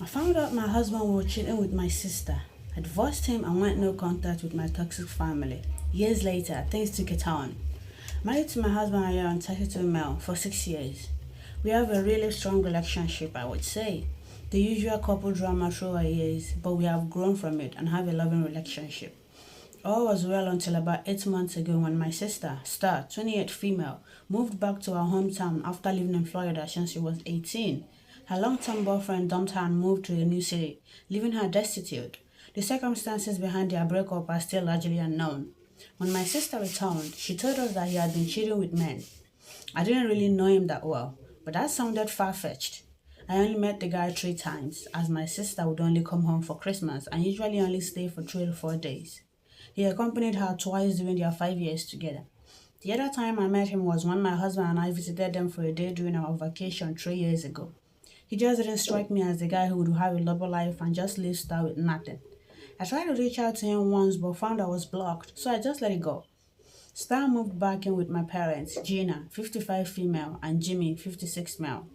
I found out my husband was cheating with my sister. I divorced him and went no contact with my toxic family. Years later, things took a turn. Married to my husband a year and 32 male for 6 years. We have a really strong relationship, I would say. The usual couple drama through our years, but we have grown from it and have a loving relationship. All was well until about 8 months ago when my sister, Star, 28 female, moved back to our hometown after living in Florida since she was 18. Her long-term boyfriend dumped her and moved to a new city, leaving her destitute. The circumstances behind their breakup are still largely unknown. When my sister returned, she told us that he had been cheating with men. I didn't really know him that well, but that sounded far-fetched. I only met the guy 3 times, as my sister would only come home for Christmas and usually only stay for 3 to 4 days. He accompanied her twice during their 5 years together. The other time I met him was when my husband and I visited them for a day during our vacation 3 years ago. He just didn't strike me as the guy who would have a double life and just live style with nothing. I tried to reach out to him once but found I was blocked, so I just let it go. Star moved back in with my parents, Gina, 55 female, and Jimmy, 56 male.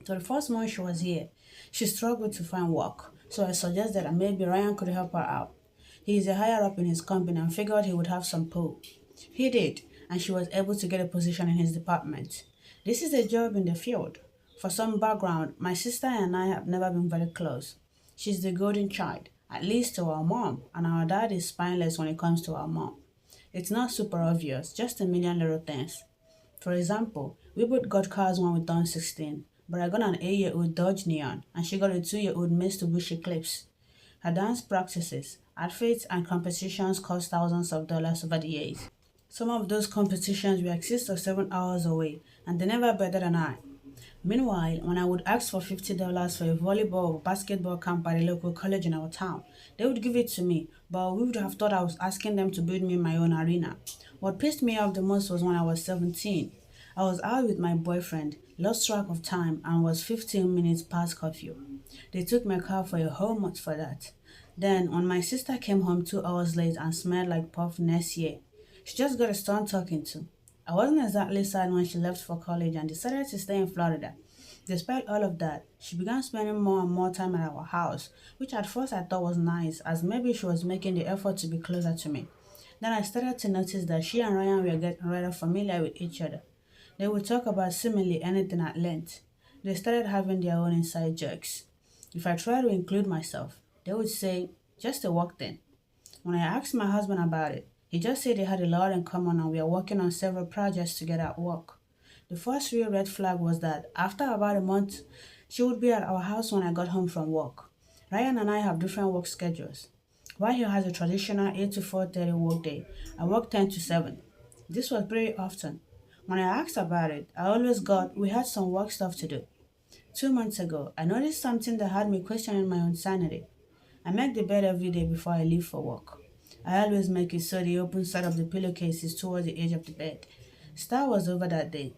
So the first month she was here, she struggled to find work, so I suggested that maybe Ryan could help her out. He is a higher up in his company and figured he would have some pull. He did, and she was able to get a position in his department. This is a job in the field. For some background, my sister and I have never been very close. She's the golden child, at least to our mom, and our dad is spineless when it comes to our mom. It's not super obvious, just a million little things. For example, we both got cars when we turned 16, but I got an 8-year-old Dodge Neon, and she got a 2-year-old Mitsubishi Eclipse. Her dance practices, outfits, and competitions cost thousands of dollars over the years. Some of those competitions were 6 or 7 hours away, and they never better than I. Meanwhile, when I would ask for $50 for a volleyball or basketball camp at a local college in our town, they would give it to me, but we would have thought I was asking them to build me my own arena. What pissed me off the most was when I was 17. I was out with my boyfriend, lost track of time, and was 15 minutes past curfew. They took my car for a whole month for that. Then, when my sister came home 2 hours late and smelled like puff next year, she just got a stern talking to. I wasn't exactly sad when she left for college and decided to stay in Florida. Despite all of that, she began spending more and more time at our house, which at first I thought was nice, as maybe she was making the effort to be closer to me. Then I started to notice that she and Ryan were getting rather familiar with each other. They would talk about seemingly anything at length. They started having their own inside jokes. If I tried to include myself, they would say, just a work thing. When I asked my husband about it, he just said they had a lot in common and we are working on several projects together at work. The first real red flag was that after about a month, she would be at our house when I got home from work. Ryan and I have different work schedules. While he has a traditional 8 to 4:30 work day, I work 10 to 7. This was pretty often. When I asked about it, I always got we had some work stuff to do. 2 months ago, I noticed something that had me questioning my own sanity. I make the bed every day before I leave for work. I always make it so the open side of the pillowcase is towards the edge of the bed. Star was over that day.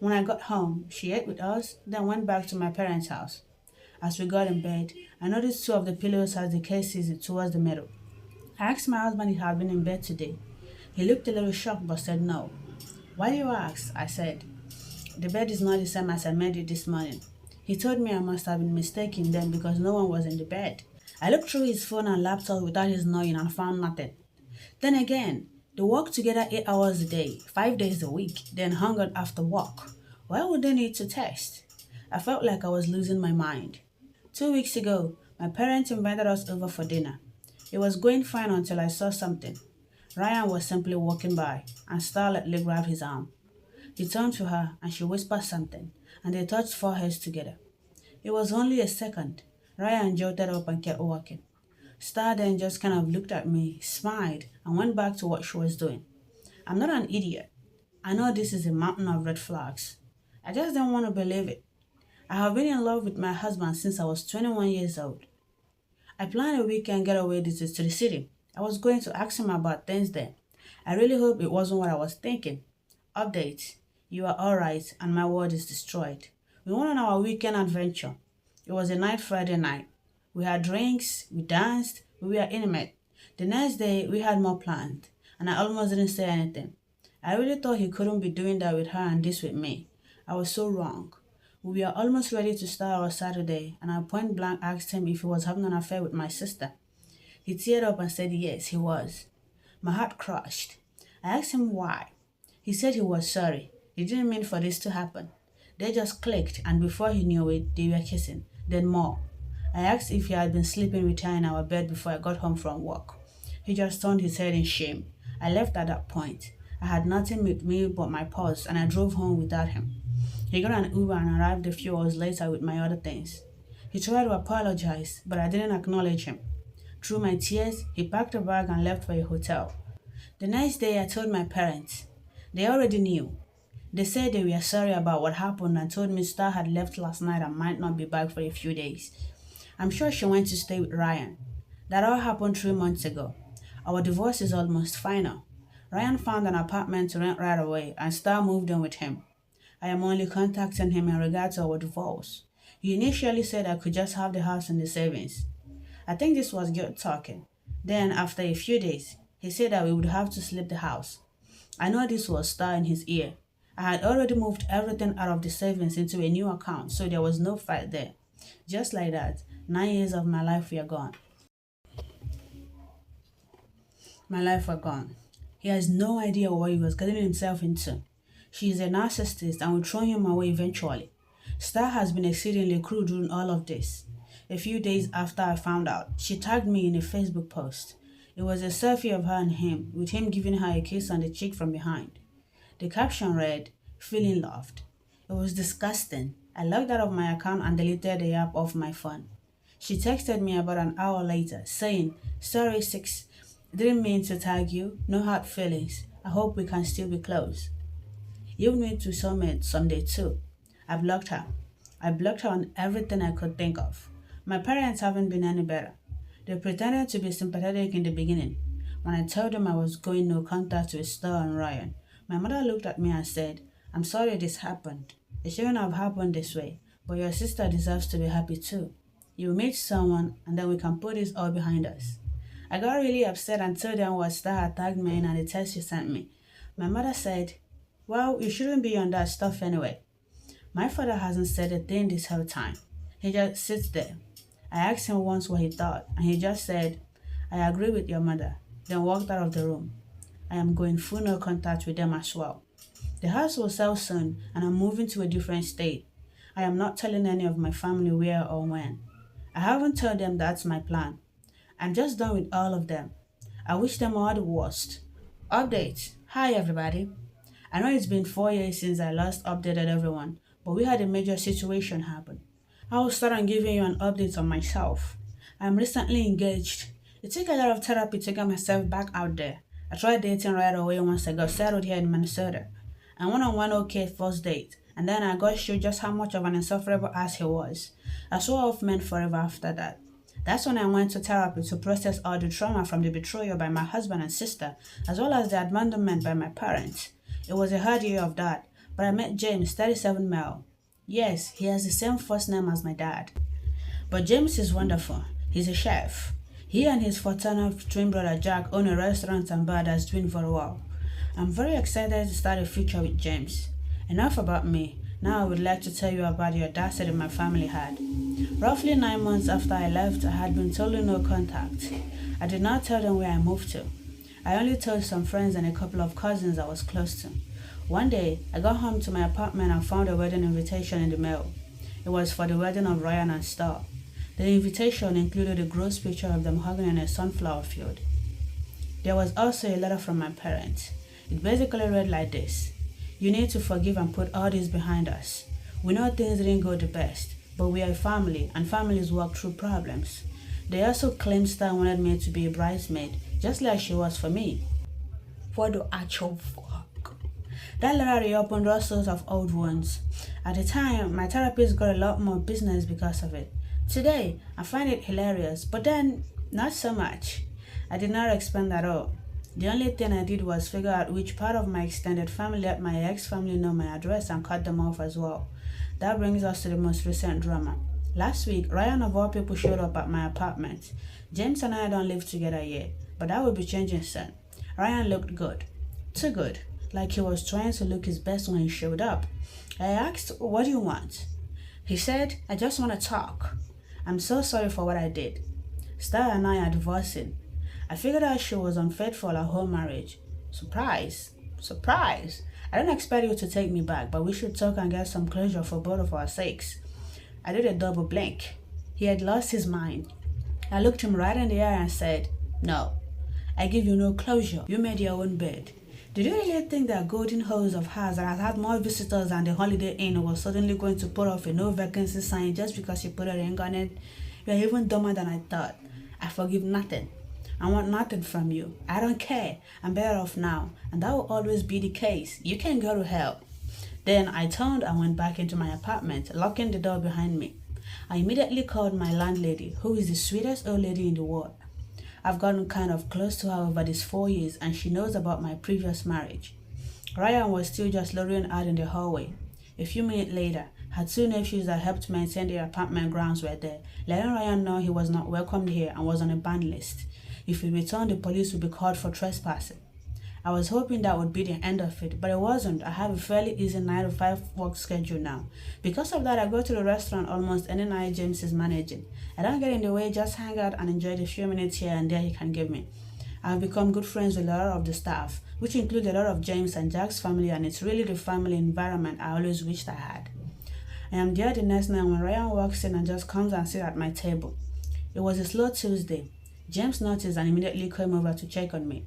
When I got home, she ate with us, then went back to my parents' house. As we got in bed, I noticed two of the pillows had the cases towards the middle. I asked my husband if he had been in bed today. He looked a little shocked but said no. Why do you ask? I said. The bed is not the same as I made it this morning. He told me I must have been mistaken then because no one was in the bed. I looked through his phone and laptop without his knowing and found nothing. Then again, they worked together 8 hours a day, 5 days a week, then hung out after work. Why would they need to text? I felt like I was losing my mind. 2 weeks ago, my parents invited us over for dinner. It was going fine until I saw something. Ryan was simply walking by, and Starlet grabbed his arm. He turned to her, and she whispered something, and they touched foreheads together. It was only a second. Ryan jolted up and kept walking. Star then just kind of looked at me, smiled, and went back to what she was doing. I'm not an idiot. I know this is a mountain of red flags. I just don't want to believe it. I have been in love with my husband since I was 21 years old. I planned a weekend getaway visit to the city. I was going to ask him about things then. I really hope it wasn't what I was thinking. Update. You are alright and my world is destroyed. We went on our weekend adventure. It was a night Friday night. We had drinks, we danced, we were intimate. The next day, we had more planned, and I almost didn't say anything. I really thought he couldn't be doing that with her and this with me. I was so wrong. We were almost ready to start our Saturday, and I point blank asked him if he was having an affair with my sister. He teared up and said yes, he was. My heart crushed. I asked him why. He said he was sorry. He didn't mean for this to happen. They just clicked, and before he knew it, they were kissing. Then more. I asked if he had been sleeping with her in our bed before I got home from work. He just turned his head in shame. I left at that point. I had nothing with me but my purse, and I drove home without him. He got an Uber and arrived a few hours later with my other things. He tried to apologize, but I didn't acknowledge him. Through my tears, he packed a bag and left for a hotel. The next day, I told my parents. They already knew. They said they were sorry about what happened and told me Star had left last night and might not be back for a few days. I'm sure she went to stay with Ryan. That all happened 3 months ago. Our divorce is almost final. Ryan found an apartment to rent right away and Star moved in with him. I am only contacting him in regard to our divorce. He initially said I could just have the house in the savings. I think this was good talking. Then, after a few days, he said that we would have to slip the house. I know this was Star in his ear. I had already moved everything out of the savings into a new account, so there was no fight there. Just like that, 9 years of my life were gone. He has no idea what he was getting himself into. She is a narcissist and will throw him away eventually. Star has been exceedingly cruel during all of this. A few days after I found out, she tagged me in a Facebook post. It was a selfie of her and him, with him giving her a kiss on the cheek from behind. The caption read, "Feeling loved." It was disgusting. I logged out of my account and deleted the app off my phone. She texted me about an hour later, saying, "Sorry, sis, didn't mean to tag you, no hard feelings. I hope we can still be close." You need to summit someday too. I blocked her. I blocked her on everything I could think of. My parents haven't been any better. They pretended to be sympathetic in the beginning. When I told them I was going no contact with Star and Ryan, my mother looked at me and said, "I'm sorry this happened. It shouldn't have happened this way, but your sister deserves to be happy too. You meet someone and then we can put this all behind us." I got really upset and told them what Star had tagged me in and the text she sent me. My mother said, "Well, you shouldn't be on that stuff anyway." My father hasn't said a thing this whole time. He just sits there. I asked him once what he thought, and he just said, "I agree with your mother," then walked out of the room. I am going full no contact with them as well. The house will sell soon, and I'm moving to a different state. I am not telling any of my family where or when. I haven't told them that's my plan. I'm just done with all of them. I wish them all the worst. Update. Hi everybody. I know it's been 4 years since I last updated everyone, but we had a major situation happen. I will start on giving you an update on myself. I'm recently engaged. It took a lot of therapy to get myself back out there. I tried dating right away once I got settled here in Minnesota. I went on one okay first date, and then I got shown just how much of an insufferable ass he was. I swore off men forever after that. That's when I went to therapy to process all the trauma from the betrayal by my husband and sister, as well as the abandonment by my parents. It was a hard year of that, but I met James, 37 male. Yes, he has the same first name as my dad. But James is wonderful. He's a chef. He and his fraternal twin brother Jack own a restaurant and bar that's doing very well. I'm very excited to start a future with James. Enough about me. Now I would like to tell you about the audacity my family had. Roughly 9 months after I left, I had been totally no contact. I did not tell them where I moved to. I only told some friends and a couple of cousins I was close to. One day, I got home to my apartment and found a wedding invitation in the mail. It was for the wedding of Ryan and Star. The invitation included a gross picture of them hugging in a sunflower field. There was also a letter from my parents. It basically read like this: "You need to forgive and put all this behind us. We know things didn't go the best, but we are a family and families work through problems." They also claimed Star wanted me to be a bridesmaid, just like she was for me. What the actual fuck? That letter reopened all sorts of old wounds. At the time, my therapist got a lot more business because of it. Today, I find it hilarious, but then, not so much. I did not expand at all. The only thing I did was figure out which part of my extended family let my ex-family know my address and cut them off as well. That brings us to the most recent drama. Last week, Ryan of all people showed up at my apartment. James and I don't live together yet, but that will be changing soon. Ryan looked good. Too good. Like he was trying to look his best when he showed up. I asked, "What do you want?" He said, I just want to talk. I'm so sorry for what I did. Star and I are divorcing. I figured out she was unfaithful at whole marriage. Surprise. Surprise. I don't expect you to take me back, but we should talk and get some closure for both of our sakes. I did a double blink. He had lost his mind. I looked him right in the eye and said, no, I give you no closure. You made your own bed. Did you really think that golden hose of hers that has had more visitors than the Holiday Inn was suddenly going to put off a no vacancy sign just because she put a ring on it? You're even dumber than I thought. I forgive nothing. I want nothing from you. I don't care. I'm better off now. And that will always be the case. You can go to hell. Then I turned and went back into my apartment, locking the door behind me. I immediately called my landlady, who is the sweetest old lady in the world. I've gotten kind of close to her over these 4 years, and she knows about my previous marriage. Ryan was still just loitering out in the hallway. A few minutes later, her two nephews that helped maintain the apartment grounds were there, letting Ryan know he was not welcomed here and was on a ban list. If he returned, the police would be called for trespassing. I was hoping that would be the end of it, but it wasn't. I have a fairly easy 9 to 5 work schedule now. Because of that, I go to the restaurant almost any night James is managing. I don't get in the way, just hang out and enjoy the few minutes here and there he can give me. I have become good friends with a lot of the staff, which include a lot of James and Jack's family, and it's really the family environment I always wished I had. I am there the next night when Ryan walks in and just comes and sits at my table. It was a slow Tuesday. James noticed and immediately came over to check on me.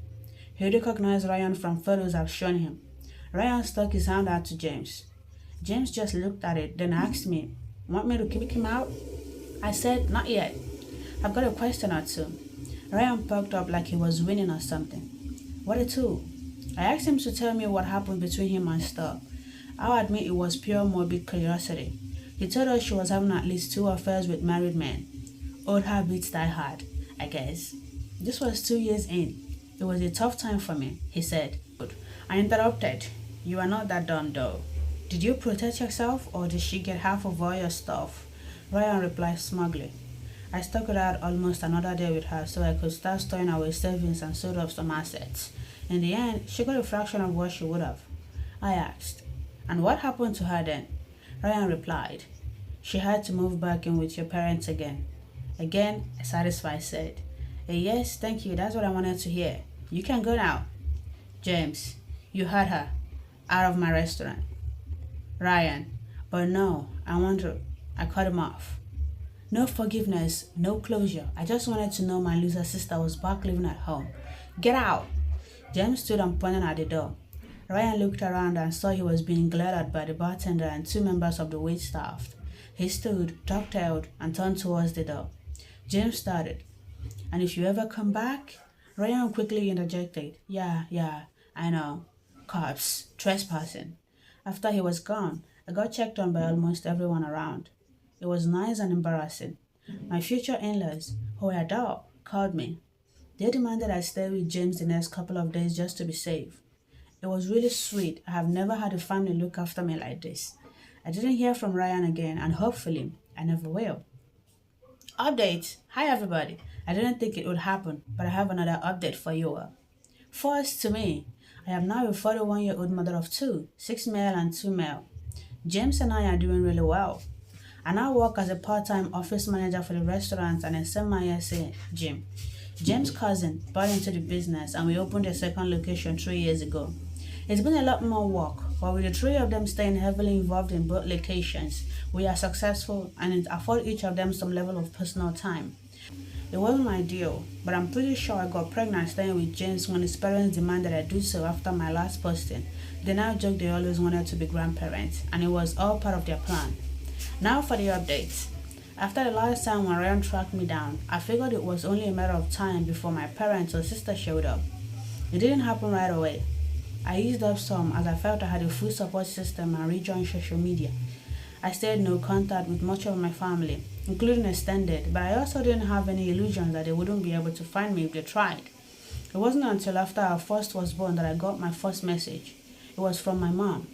He recognized Ryan from photos I've shown him. Ryan stuck his hand out to James. James just looked at it, then asked me, want me to kick him out? I said, not yet. I've got a question or two. Ryan perked up like he was winning or something. What a tool. I asked him to tell me what happened between him and Star. I'll admit it was pure morbid curiosity. He told us she was having at least 2 affairs with married men. Old habits die hard, I guess. This was 2 years in. It was a tough time for me, he said. I interrupted. You are not that dumb though. Did you protect yourself or did she get half of all your stuff? Ryan replied smugly. I stuck it out almost another day with her so I could start storing away savings and sold off some assets. In the end, she got a fraction of what she would have. I asked, and what happened to her then? Ryan replied, she had to move back in with your parents again. Again, satisfied said, yes, thank you, that's what I wanted to hear. You can go now. James, you heard her. Out of my restaurant. Ryan, but no, I cut him off. No forgiveness, no closure. I just wanted to know my loser sister was back living at home. Get out. James stood and pointed at the door. Ryan looked around and saw he was being glared at by the bartender and 2 members of the wait staff. He stood, duck-tailed, and turned towards the door. James started. And if you ever come back? Ryan quickly interjected. Yeah, I know. Cops, trespassing. After he was gone, I got checked on by almost everyone around. It was nice and embarrassing. My future in-laws, who I adore, called me. They demanded I stay with James the next couple of days just to be safe. It was really sweet. I have never had a family look after me like this. I didn't hear from Ryan again, and hopefully, I never will. Update. Hi everybody. I didn't think it would happen, but I have another update for you all. First, to me, I am now a 41-year-old mother of 2, 6 male and 2 male. James and I are doing really well. I now work as a part-time office manager for the restaurant and a semi-SA gym. James' cousin bought into the business and we opened a second location 3 years ago. It's been a lot more work, but with the 3 of them staying heavily involved in both locations, we are successful and it affords each of them some level of personal time. It wasn't ideal, but I'm pretty sure I got pregnant staying with James when his parents demanded I do so after my last posting. They now joke they always wanted to be grandparents, and it was all part of their plan. Now for the updates. After the last time when Ryan tracked me down, I figured it was only a matter of time before my parents or sister showed up. It didn't happen right away. I eased up some as I felt I had a full support system and rejoined social media. I stayed in no contact with much of my family, including extended, but I also didn't have any illusions that they wouldn't be able to find me if they tried. It wasn't until after our first was born that I got my first message. It was from my mom.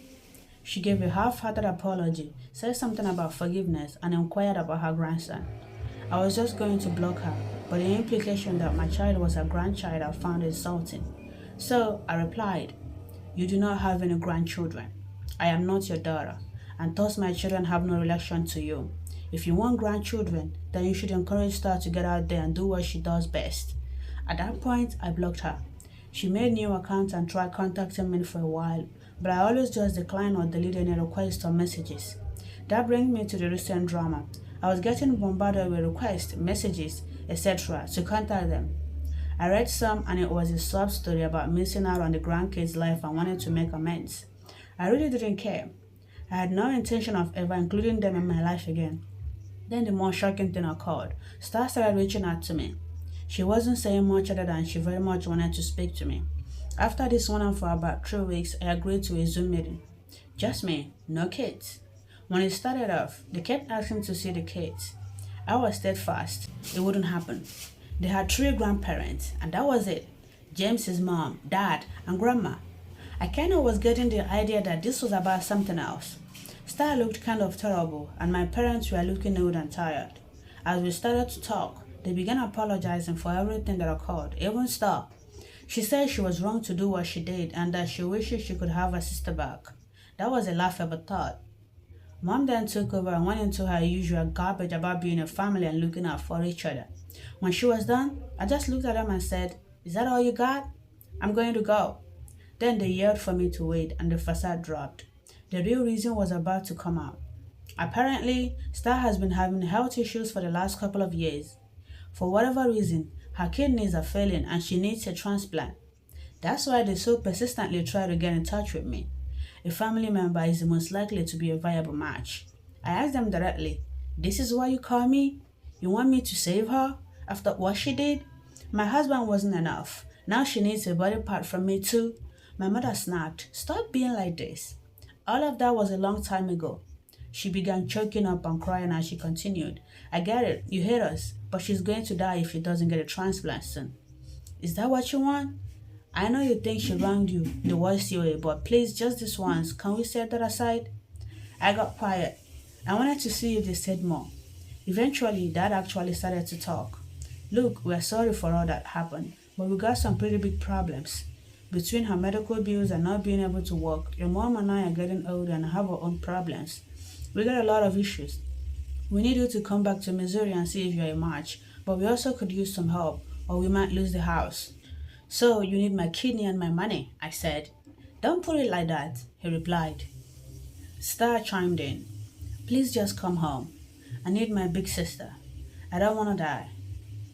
She gave a half-hearted apology, said something about forgiveness, and inquired about her grandson. I was just going to block her, but the implication that my child was her grandchild I found insulting. So I replied, "You do not have any grandchildren. I am not your daughter. and thus my children have no relation to you. If you want grandchildren, then you should encourage Star to get out there and do what she does best. At that point, I blocked her. She made new accounts and tried contacting me for a while, but I always just decline or delete any requests or messages. That brings me to the recent drama. I was getting bombarded with requests, messages, etc. to contact them. I read some and it was a sob story about missing out on the grandkids' life and wanting to make amends. I really didn't care. I had no intention of ever including them in my life again. Then the more shocking thing occurred. Star started reaching out to me. She wasn't saying much other than she very much wanted to speak to me. After this went on for about 3 weeks, I agreed to a Zoom meeting. Just me, no kids. When it started off, they kept asking to see the kids. I was steadfast. It wouldn't happen. They had 3 grandparents, and that was it. James's mom, dad, and grandma. I kind of was getting the idea that this was about something else. Star looked kind of terrible, and my parents were looking old and tired. As we started to talk, they began apologizing for everything that occurred, even Star. She said she was wrong to do what she did and that she wishes she could have her sister back. That was a laughable thought. Mom then took over and went into her usual garbage about being a family and looking out for each other. When she was done, I just looked at them and said, "Is that all you got? I'm going to go." Then they yelled for me to wait and the facade dropped. The real reason was about to come out. Apparently, Star has been having health issues for the last couple of years. For whatever reason, her kidneys are failing and she needs a transplant. That's why they so persistently try to get in touch with me. A family member is the most likely to be a viable match. I asked them directly, "This is why you call me? You want me to save her after what she did? My husband wasn't enough. Now she needs a body part from me too." My mother snapped, "Stop being like this." All of that was a long time ago. She began choking up and crying as she continued, "I get it, you hate us, but she's going to die if she doesn't get a transplant soon." "Is that what you want? I know you think she wronged you the worst way, but please, just this once, can we set that aside?" I got quiet. I wanted to see if they said more. Eventually, Dad actually started to talk. "Look, we're sorry for all that happened, but we got some pretty big problems. Between her medical bills and not being able to work, your mom and I are getting older and have our own problems. We got a lot of issues. We need you to come back to Missouri and see if you're a match, but we also could use some help, or we might lose the house. So you need my kidney and my money," I said. "Don't put it like that," he replied. Star chimed in. "Please just come home. I need my big sister. I don't want to die.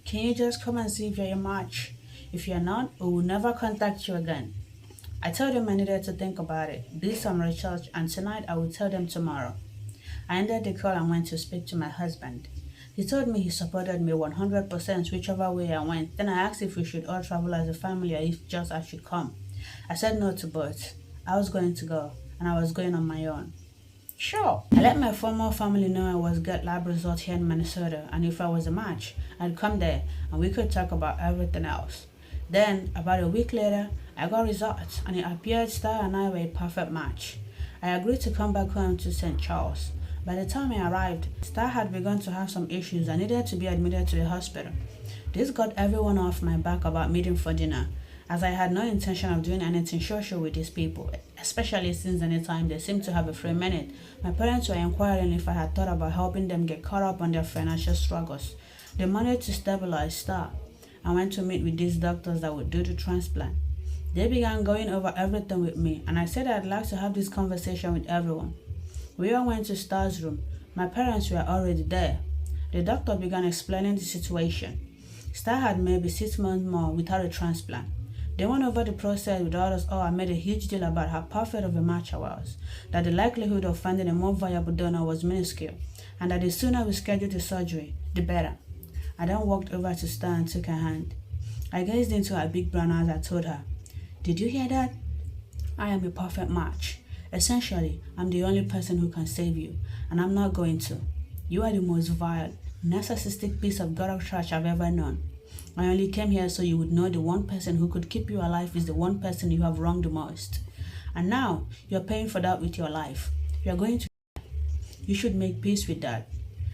Can you just come and see if you're a match? If you're not, we will never contact you again." I told him I needed to think about it, do some research, and tonight I will tell them tomorrow. I ended the call and went to speak to my husband. He told me he supported me 100% whichever way I went. Then I asked if we should all travel as a family or if just I should come. I said no to both. I was going to go, and I was going on my own. Sure. I let my former family know I was get lab results here in Minnesota, and if I was a match, I'd come there and we could talk about everything else. Then, about a week later, I got results, and it appeared Star and I were a perfect match. I agreed to come back home to St. Charles. By the time I arrived, Star had begun to have some issues and needed to be admitted to a hospital. This got everyone off my back about meeting for dinner, as I had no intention of doing anything social with these people, especially since anytime they seemed to have a free minute. My parents were inquiring if I had thought about helping them get caught up on their financial struggles. They wanted to stabilize Star. I went to meet with these doctors that would do the transplant. They began going over everything with me, and I said I'd like to have this conversation with everyone. We all went to Star's room. My parents were already there. The doctor began explaining the situation. Star had maybe 6 months more without a transplant. They went over the process with us all and made a huge deal about how perfect of a match I was, that the likelihood of finding a more viable donor was minuscule, and that the sooner we scheduled the surgery, the better. I then walked over to Star and took her hand. I gazed into her big brown eyes and told her, "Did you hear that? I am a perfect match. Essentially, I'm the only person who can save you, and I'm not going to. You are the most vile, narcissistic piece of gutter trash I've ever known. I only came here so you would know the one person who could keep you alive is the one person you have wronged the most. And now, you're paying for that with your life. You're going to die. You should make peace with that."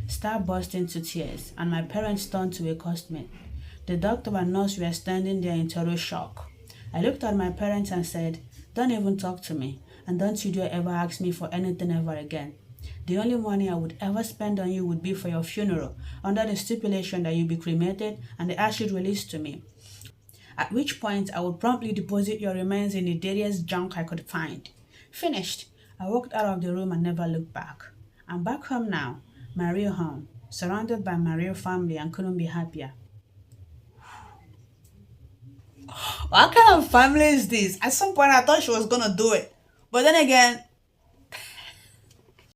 Star burst into tears, and my parents turned to accost me. The doctor and nurse were standing there in total shock. I looked at my parents and said, "Don't even talk to me, and don't you dare ever ask me for anything ever again." The only money I would ever spend on you would be for your funeral, under the stipulation that you be cremated and the ashes released to me. At which point I would promptly deposit your remains in the dirtiest junk I could find. Finished. I walked out of the room and never looked back. I'm back home now, my real home, surrounded by my real family and couldn't be happier. What kind of family is this? At some point, I thought she was gonna do it. But then again,